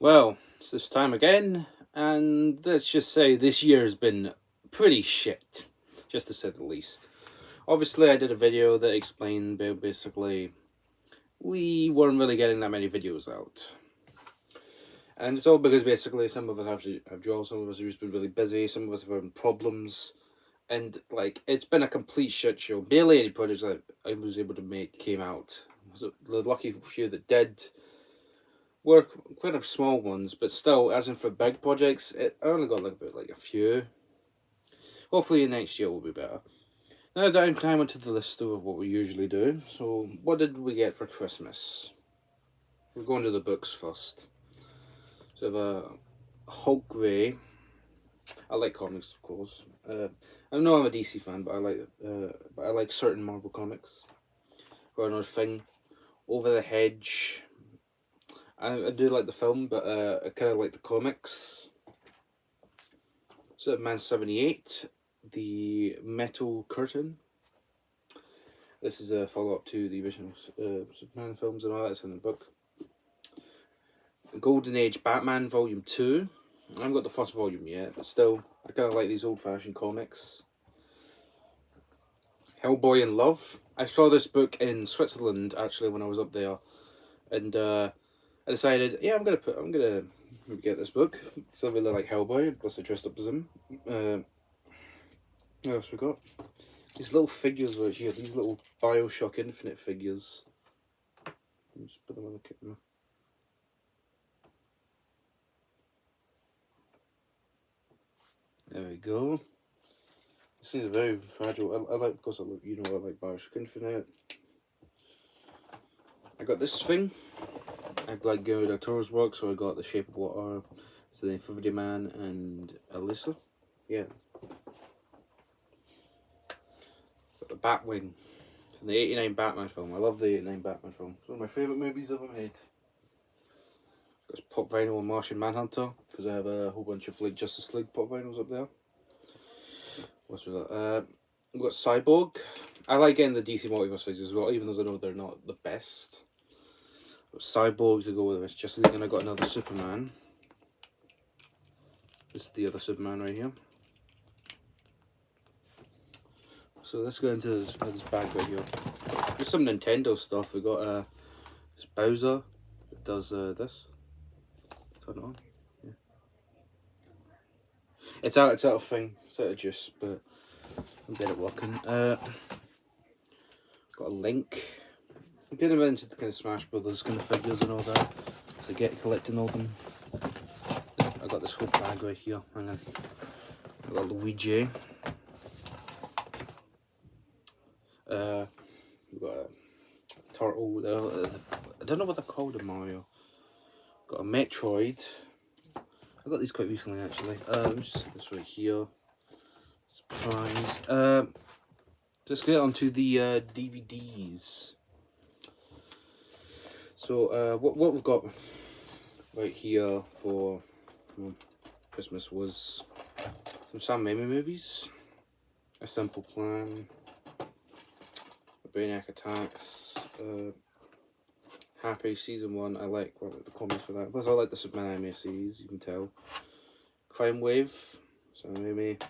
Well, it's this time again, and let's just say this year has been pretty shit, just to say the least. Obviously, I did a video that explained basically we weren't really getting that many videos out. And it's all because basically some of us have jobs, some of us have just been really busy, some of us have had problems, and it's been a complete shit show. Barely any projects that I was able to make came out. So the lucky few that did were quite of small ones, but still, as in for big projects, I only got like a few. Hopefully, next year will be better. Now that I'm time onto the list of what we usually do. So, what did we get for Christmas? We're going to the books first. So, I have a Hulk Grey. I like comics, of course. I know I'm a DC fan, but I like certain Marvel comics. Got another thing, Over the Hedge. I do like the film, but I kind of like the comics. Superman 78, The Metal Curtain. This is a follow up to the original Superman films and all that's in the book. Golden Age Batman Volume 2. I haven't got the first volume yet, but still, I kind of like these old fashioned comics. Hellboy in Love. I saw this book in Switzerland actually when I was up there, and I decided, yeah, I'm gonna get this book because I really like Hellboy. Plus, I dressed up as him. What else we got? These little figures right here. These little Bioshock Infinite figures. Let me just put them on the camera. There we go. This thing's very fragile. I like, because I like Bioshock Infinite. I got this thing. I like Guillermo del Toro's work, so I got The Shape of Water, it's the Infinity Man, and Alyssa. Yeah. Got the Batwing from the '89 Batman film. I love the '89 Batman film. It's one of my favourite movies ever made. Got this pop vinyl and Martian Manhunter, because I have a whole bunch of Justice League pop vinyls up there. What's we got? We've got Cyborg. I like getting the DC Multiverse figures as well, even though I know they're not the best. Got Cyborg to go with this Justice League, and I got another Superman. This is the other Superman right here. So let's go into this bag right here. There's some Nintendo stuff. We got this Bowser that does this. Turn it on. Yeah. It's out of thing. It's out of juice, but I'll get it working. Got a Link. I'm getting into the kind of Smash Brothers kind of figures and all that. So get collecting all them. I got this whole bag right here. Hang on. I got Luigi. We've got a Turtle. I don't know what they're called in Mario. Got a Metroid. I got these quite recently actually. Just this right here. Surprise. Let's get on to the DVDs. So what we've got right here for Christmas was some Sam Raimi movies, A Simple Plan, Brainiac Attacks, Happy Season 1. I like the comics for that. Plus, I like the Superman anime series. You can tell. Crime Wave, Sam Raimi,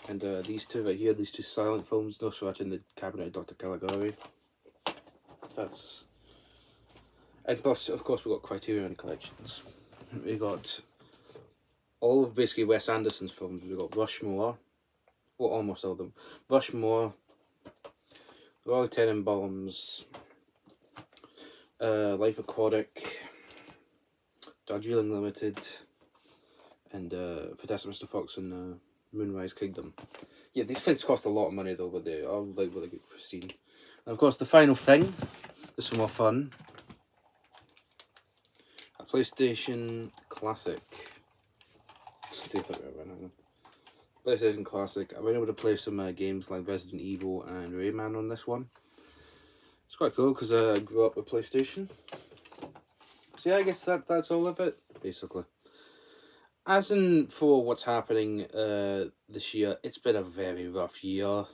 and these two right here. These two silent films. No Shot in the Cabinet of Dr. Caligari. That's. And plus, of course, we got Criterion Collections. We got all of basically Wes Anderson's films. We got Rushmore. Well, almost all of them. Rushmore. Royal Tenenbaums, Life Aquatic, Darjeeling Limited, and Fantastic Mr. Fox and Moonrise Kingdom. Yeah, these things cost a lot of money though, but they are like really good, pristine. And of course, the final thing, this is more fun. A PlayStation Classic. PlayStation Classic. I've been able to play some games like Resident Evil and Rayman on this one. It's quite cool because I grew up with PlayStation. So yeah, I guess that's all of it, basically. As in for what's happening this year, it's been a very rough year. I'm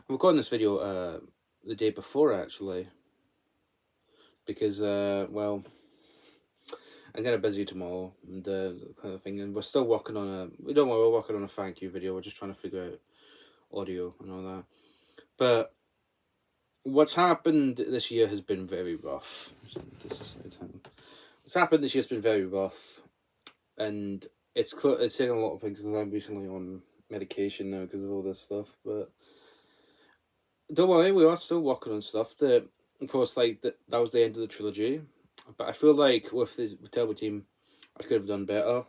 recording this video the day before, actually. Because, well, I'm kind of busy tomorrow and kind of thing, and we're still working on we're working on a thank you video. We're just trying to figure out audio and all that. But what's happened this year has been very rough. What's happened this year has been very rough, and it's taken a lot of things because I'm recently on medication now because of all this stuff. But don't worry, we are still working on stuff. Of course, like that was the end of the trilogy. But I feel like with the Turbo Team, I could have done better.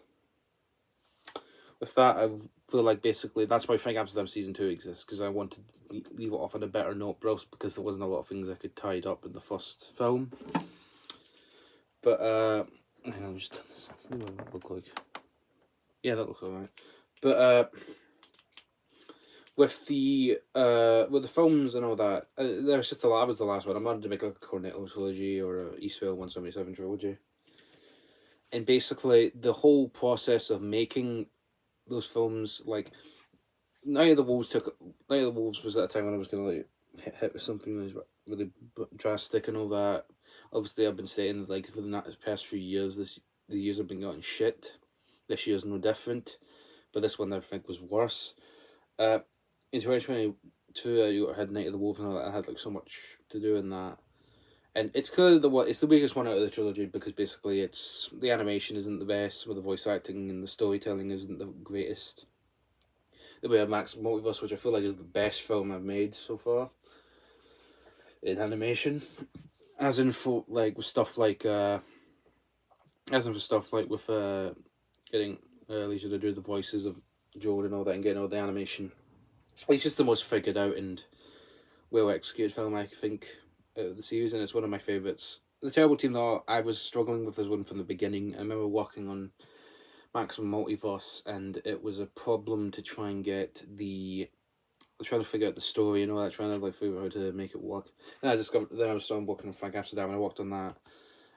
With that, I feel like basically that's why Frank Amsterdam Season 2 exists, because I wanted to leave it off on a better note, but also because there wasn't a lot of things I could tied up in the first film. But, hang on, just what does that look like? Yeah, that looks alright. But, with the films and all that, there's just that was the last one. I wanted to make like a Cornetto trilogy or a Eastvale 177 trilogy. And basically, the whole process of making those films, like Night of the Wolves was at a time when I was gonna like hit with something really drastic and all that. Obviously, I've been saying like for the past few years, the years have been getting shit. This year's no different, but this one I think was worse. In 2022, I had Night of the Wolves and all that. I had like so much to do in that. And it's clearly it's the weakest one out of the trilogy because basically the animation isn't the best, with the voice acting and the storytelling isn't the greatest. Then we have Max Multiverse, which I feel like is the best film I've made so far in animation. As in for like with stuff like with getting Lisa to do the voices of Joel and all that and getting all the animation. It's just the most figured out and well executed film I think out of the series, and it's one of my favourites. The Terrible Team, though, I was struggling with this one from the beginning. I remember working on Maximum Multiverse, and it was a problem to try and get trying to figure out the story and all that, trying to like figure out how to make it work. And I was starting working on Frank Amsterdam, and I worked on that.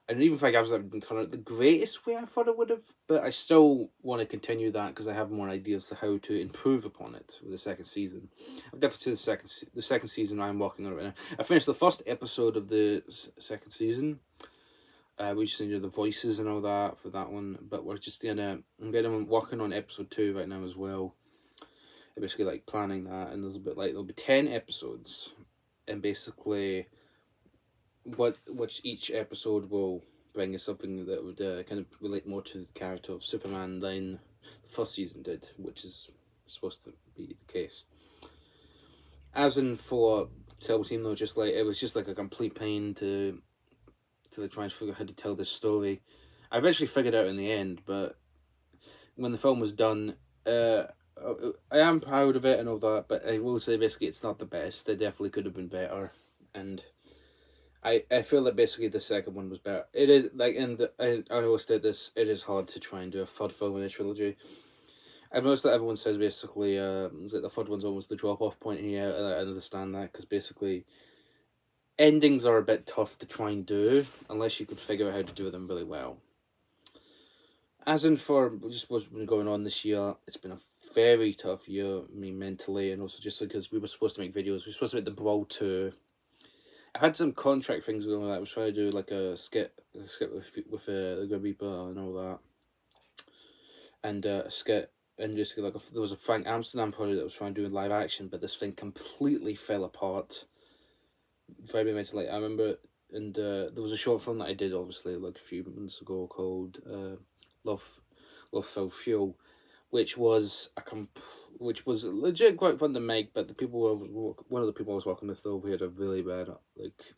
And even Frank Amsterdam didn't turn out the greatest way I thought it would have, but I still want to continue that because I have more ideas to how to improve upon it with the second season. I've definitely seen the second season I'm working on it right now. I finished the first episode of the second season. We just need the voices and all that for that one, but we're just I'm working on episode 2 right now as well. I'm basically like planning that, and there'll be 10 episodes, and basically which each episode will bring is something that would kind of relate more to the character of Superman than the first season did, which is supposed to be the case. As in for Terrible Team, though, it was just like a complete pain to try and figure out how to tell this story. I eventually figured out in the end, but when the film was done, I am proud of it and all that, but I will say basically it's not the best. It definitely could have been better, and I feel that basically the second one was better. It is like I always said this. It is hard to try and do a third film in a trilogy. I've noticed that everyone says basically that the third one's almost the drop off point here, and I understand that because basically endings are a bit tough to try and do unless you could figure out how to do them really well. As in for just what's been going on this year, it's been a very tough year, me mentally, and also just because we were supposed to make videos. We were supposed to make the Brawl 2. I had some contract things going on that. I was trying to do like a skit with the Grim Reaper and all that, and a skit, and just like there was a Frank Amsterdam project that was trying to do in live action, but this thing completely fell apart. Very mentally, I remember, and there was a short film that I did obviously like a few months ago called Love Fell Fuel, which was legit quite fun to make, but one of the people I was working with though, we had a really bad like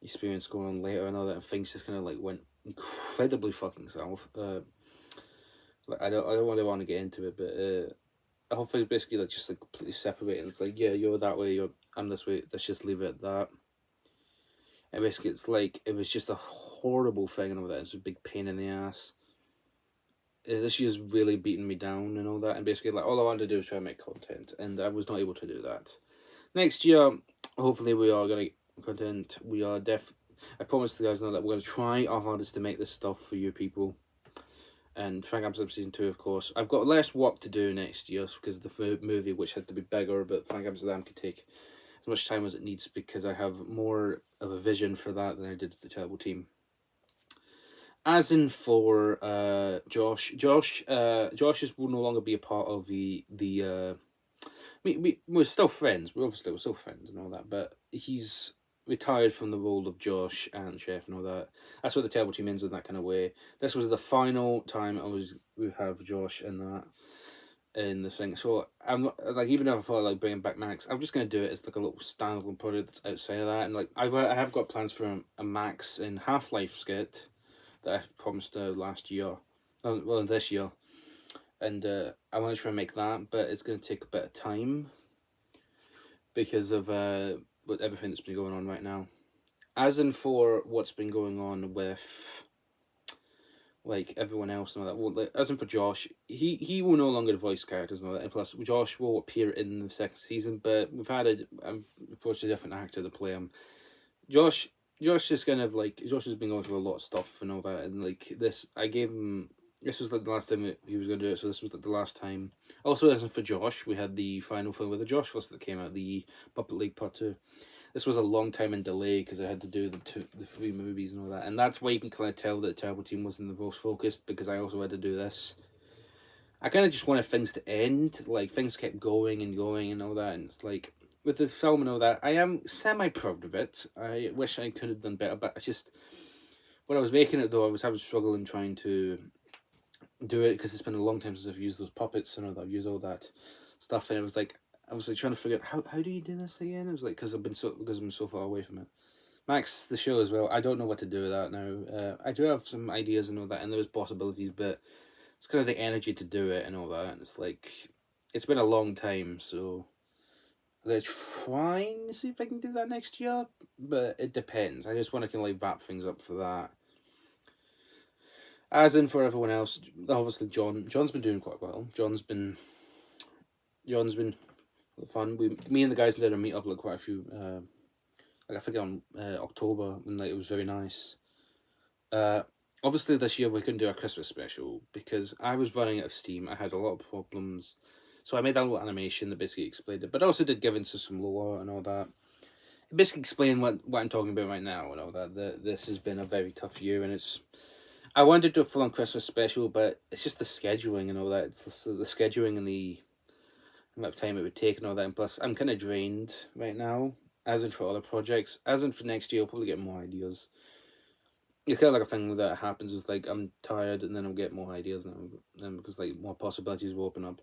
experience going on later and all that, and things just kind of like went incredibly fucking south. Like I don't really want to get into it, but the whole thing is basically like just like completely separated. It's like, yeah, you're that way, I'm this way. Let's just leave it at that. And basically, it's like it was just a horrible thing and all that. It's a big pain in the ass. This year's really beaten me down and all that, and basically like all I wanted to do was try and make content, and I was not able to do that. Next year, hopefully we are gonna get content. We are I promise the guys now that we're gonna try our hardest to make this stuff for you people. And Frank Amsterdam Season 2, of course. I've got less work to do next year because of the movie, which had to be bigger, but Frank Amsterdam could take as much time as it needs because I have more of a vision for that than I did for the Terrible Team. As in for Josh will no longer be a part of the. We're still friends. We're still friends and all that, but he's retired from the role of Josh and Chef and all that. That's what the Terrible Team ends in that kind of way. This was the final time we have Josh in that in the thing. So I'm not, like, even if I thought like bringing back Max, I'm just gonna do it as like a little standalone project that's outside of that. And like I have got plans for a Max in Half-Life skit that I promised last year, well this year, and I want to try and make that, but it's going to take a bit of time because of with everything that's been going on right now. As in for what's been going on with like everyone else and all that. Well, like, as in for Josh, he will no longer voice characters and all that. And plus, Josh will appear in the second season, but we've approached a different actor to play him. Josh just kind of like Josh has been going through a lot of stuff and all that, and like this, I gave him. This was like the last time he was going to do it, so this was like the last time. Also, as for Josh, we had the final film with the Josh Fuss that came out, the Puppet League Part 2. This was a long time in delay because I had to do the 3 movies and all that, and that's why you can kind of tell that the Terrible Team wasn't the most focused, because I also had to do this. I kind of just wanted things to end, like things kept going and going and all that, and it's like with the film and all that, I am semi proud of it. I wish I could have done better, but I just when I was making it though, I was having struggling trying to do it because it's been a long time since I've used those puppets and all that. I've used all that stuff, and I was like trying to figure out how do you do this again. It was like because I'm so far away from it. Max the show as well. I don't know what to do with that now. I do have some ideas and all that, and there's possibilities, but it's kind of the energy to do it and all that. And it's like it's been a long time, so I'm gonna try and see if I can do that next year, but it depends. I just want to kind of like wrap things up for that. As in for everyone else, obviously John's been doing quite well. John's been fun. Me and the guys did a meet up like quite a few. Like I think on October when like it was very nice. Obviously this year we couldn't do a Christmas special because I was running out of steam. I had a lot of problems, so I made that little animation that basically explained it. But I also did give into some lore and all that. It basically explain what I'm talking about right now and all that. This has been a very tough year, and it's. I wanted to do a full-on Christmas special, but it's just the scheduling and all that. It's the scheduling and the amount of time it would take and all that. And plus, I'm kind of drained right now, as in for other projects. As in for next year, I'll probably get more ideas. It's kind of like a thing that happens is like I'm tired and then I'll get more ideas now because like more possibilities will open up.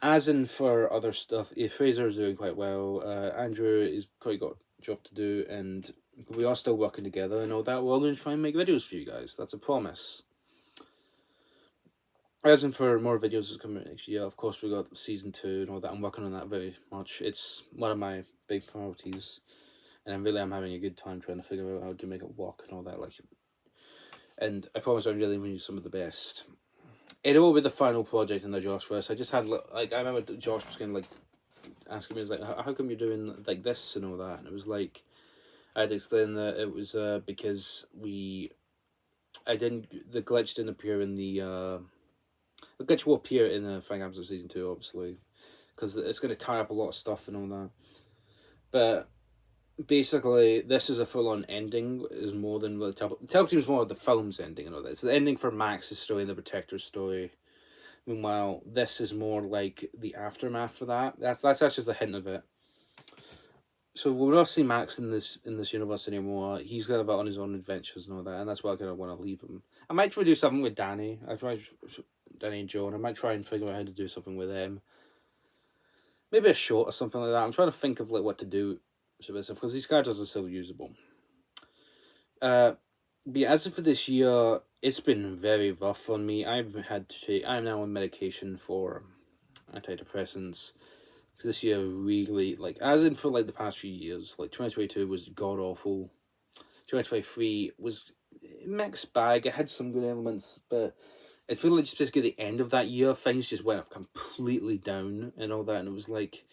As in for other stuff, Fraser's doing quite well. Andrew is quite got a job to do, and we are still working together and all that. We're all going to try and make videos for you guys. That's a promise. As in for more videos that's coming out next year, of course we got season 2 and all that. I'm working on that very much. It's one of my big priorities, and I'm having a good time trying to figure out how to make it work and all that. Like, and I promise I'm really giving you some of the best. It will be the final project in the Josh verse. I just had like I remember Josh was kind of like asking me, was like, how come you're doing like this and all that? And it was like I had to explain that it was because the glitch didn't appear in the glitch will appear in the Frank Episode Season 2, obviously, because it's going to tie up a lot of stuff and all that. But basically, this is a full-on ending. Is more than the Terrible Team is more of the film's ending and all that. It's the ending for Max's story and the Protector's story. Meanwhile, this is more like the aftermath for that. That's just a hint of it. So we'll not see Max in this universe anymore. He's kind of out on his own adventures and all that, and that's why I kind of want to leave him. I might try to do something with Danny. I've tried Danny and Joan. I might try and figure out how to do something with them. Maybe a short or something like that. I'm trying to think of like what to do because these characters are still usable. But as for this year, it's been very rough on me. I'm now on medication for antidepressants. Because this year really, like, as in for like the past few years, like 2022 was god awful. 2023 was a mixed bag. It had some good elements, but I feel like just basically the end of that year, things just went completely down and all that. And it was like,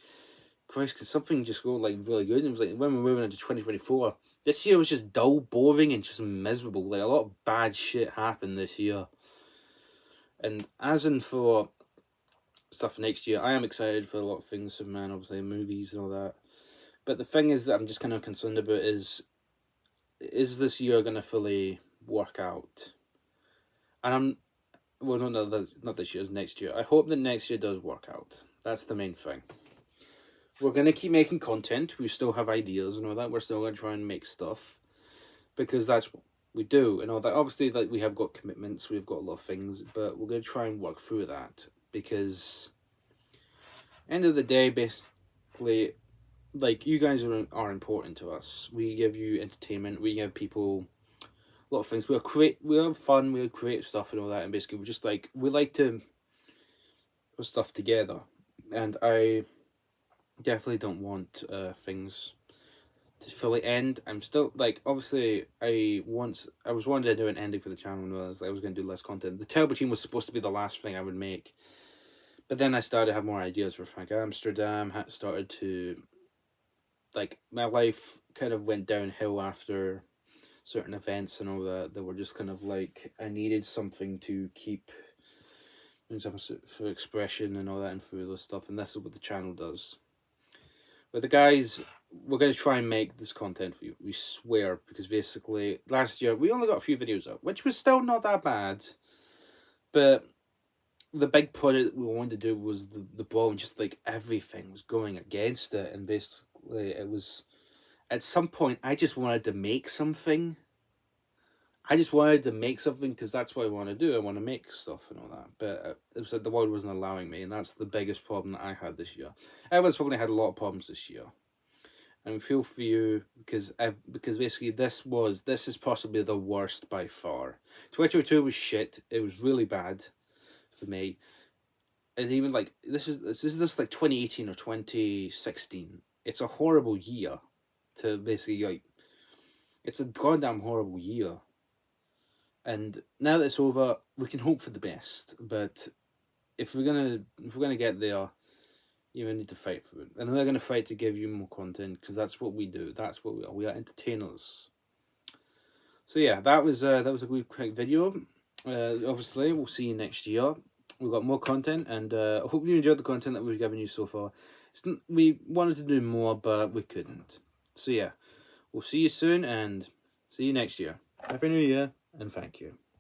Christ, can something just go like really good? And it was like when we're moving into 2024, this year was just dull, boring, and just miserable. Like a lot of bad shit happened this year. And as in for stuff next year, I am excited for a lot of things, man, obviously movies and all that. But the thing is that I'm just kind of concerned about is this year going to fully work out? And well, no, not this year's, next year. I hope that next year does work out. That's the main thing. We're going to keep making content. We still have ideas and all that. We're still going to try and make stuff. Because that's what we do and all that. Obviously, like, we have got commitments. We've got a lot of things. But we're going to try and work through that. Because, end of the day, basically, like, you guys are important to us. We give you entertainment. We give people a lot of things. We have fun. We create stuff and all that. And basically, we like to put stuff together. And I definitely don't want things to fully end. I'm still, like, obviously, I was wanting to do an ending for the channel when I was going to do less content. The Terrible Team was supposed to be the last thing I would make. But then I started to have more ideas for Frank Amsterdam. Started to, like, my life kind of went downhill after certain events and all that. That were just kind of like, I needed something to keep some sort of expression and all that and through those stuff. And this is what the channel does. But the guys, we're going to try and make this content for you. We swear, because basically last year we only got a few videos up, which was still not that bad. But the big project we wanted to do was the ball, and just like everything was going against it. And basically it was, at some point, I just wanted to make something. Because that's what I want to do. I want to make stuff and all that. But it was like the world wasn't allowing me, and that's the biggest problem that I had this year. Everyone's probably had a lot of problems this year. And I feel for you, because basically this is possibly the worst by far. 2022 was shit. It was really bad for me. And even like this is like 2018 or 2016. It's a horrible year to basically, like, it's a goddamn horrible year. And now that it's over, we can hope for the best. But if we're gonna get there, you need to fight for it. And we're gonna fight to give you more content, because that's what we do. That's what we are. We are entertainers. So yeah, that was a quick video. Obviously, we'll see you next year. We've got more content, and I hope you enjoyed the content that we've given you so far. We wanted to do more, but we couldn't. So yeah, we'll see you soon, and see you next year. Happy New Year, and thank you.